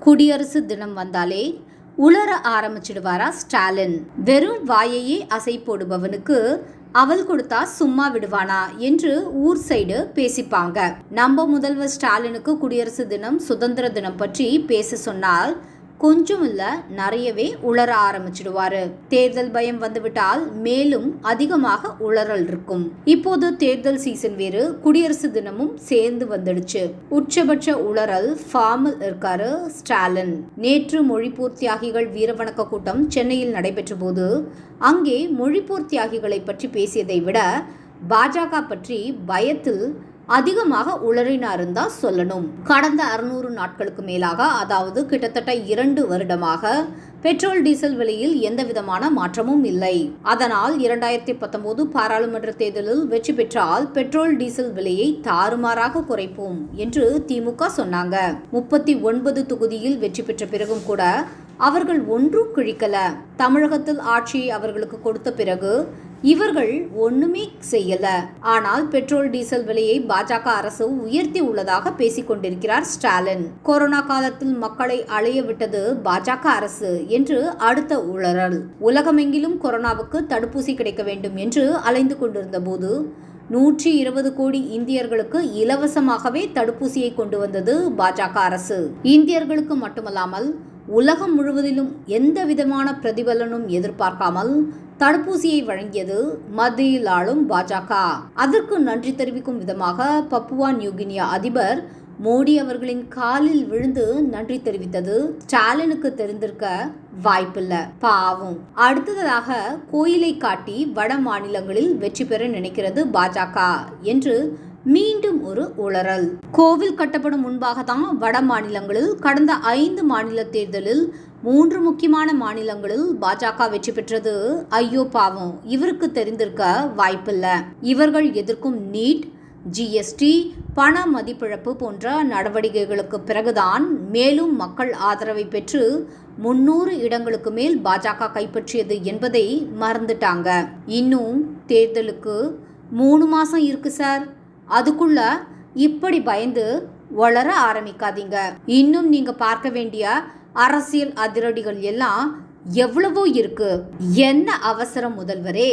குடியரசு தினம் வந்தாலே உளர ஆரம்பிச்சிடுவாரா ஸ்டாலின்? வெறும் வாயையே அசை போடுபவனுக்கு அவள் கொடுத்தா சும்மா விடுவானா என்று ஊர் சைடு பேசிப்பாங்க. நம்ம முதல்வர் ஸ்டாலினுக்கு குடியரசு தினம் சுதந்திர தினம் பற்றி பேச சொன்னால் கொஞ்சம் இல்ல நிறையவே உளர ஆரம்பிச்சிடுவாரு. தேர்தல் பயம் வந்துவிட்டால் மேலும் அதிகமாக உளறல் இருக்கும். இப்போது தேர்தல் சீசன் வேறு, குடியரசு தினமும் சேர்ந்து வந்துடுச்சு. உச்சபட்ச உளறல் ஃபார்மில் இருக்காரு ஸ்டாலின். நேற்று மொழிப்போர் தியாகிகள் வீரவணக்க கூட்டம் சென்னையில் நடைபெற்ற போது அங்கே மொழிப்போர் தியாகிகளை பற்றி பேசியதை விட பாஜக பற்றி பயத்தில் அதிகமாக உளறினாருன்னு தான் சொல்லணும். கடந்த 600 நாட்களுக்கு மேலாக, அதாவது கிட்டத்தட்ட 2 வருடமாக பெட்ரோல் டீசல் விலையில் எந்த விதமான மாற்றமும் இல்லை. அதனால் 2019 பாராளுமன்ற தேர்தலில் வெற்றி பெற்றால் பெட்ரோல் டீசல் விலையை தாறுமாறாக குறைப்போம் என்று திமுக சொன்னாங்க. 39 தொகுதியில் வெற்றி பெற்ற பிறகும் கூட அவர்கள் ஒன்றும் கிழிக்கல. தமிழகத்தில் ஆட்சியை அவர்களுக்கு கொடுத்த பிறகு இவர்கள் ஒண்ணுமே செய்யல. ஆனால் பெட்ரோல் டீசல் விலையை பாஜக அரசு உயர்த்தி உள்ளதாக பேசிக் கொண்டிருக்கிறார் ஸ்டாலின். கொரோனா காலத்தில் மக்களை அலைய விட்டது பாஜக அரசு என்று அடுத்த உளறல். உலகமெங்கிலும் கொரோனாவுக்கு தடுப்பூசி கிடைக்க வேண்டும் என்று அலைந்து கொண்டிருந்த போது 120 கோடி இந்தியர்களுக்கு இலவசமாகவே தடுப்பூசியை கொண்டு வந்தது பாஜக அரசு. இந்தியர்களுக்கு மட்டுமல்லாமல் உலகம் முழுவதிலும் எந்த விதமான பிரதிபலனும் எதிர்பார்க்காமல் தடுப்பூசியை வழங்கியது மத்தியில் ஆளும் பாஜக. அதற்கு நன்றி தெரிவிக்கும் விதமாக பப்புவா நியூகினியா அதிபர் மோடி அவர்களின் காலில் விழுந்து நன்றி தெரிவித்தது ஸ்டாலினுக்கு தெரிந்திருக்க வாய்ப்பில்லை. பாவம். அடுத்ததாக கோயிலை காட்டி வட மாநிலங்களில் வெற்றி பெற நினைக்கிறது பாஜக என்று மீண்டும் ஒரு உளறல். கோவில் கட்டப்படும் முன்பாக தான் வட மாநிலங்களில் கடந்த 5 மாநில தேர்தலில் 3 முக்கியமான மாநிலங்களில் பாஜக வெற்றி பெற்றது. ஐயோ பாவம், இவருக்கு தெரிந்திருக்க வாய்ப்பில்லை. இவர்கள் எதிர்க்கும் நீட், ஜிஎஸ்டி, பண மதிப்பிழப்பு போன்ற நடவடிக்கைகளுக்கு பிறகுதான் மேலும் மக்கள் ஆதரவை பெற்று 300 இடங்களுக்கு மேல் பாஜக கைப்பற்றியது என்பதை மறந்துட்டாங்க. இன்னும் தேர்தலுக்கு 3 மாசம் இருக்கு சார். அதுக்குள்ள இப்படி பயந்து வளர ஆரம்பிக்காதீங்க. இன்னும் நீங்க பார்க்க வேண்டிய அரசியல் அதிரடிகள் எல்லாம் எவ்வளவோ இருக்கு. என்ன அவசரம் முதல்வரே?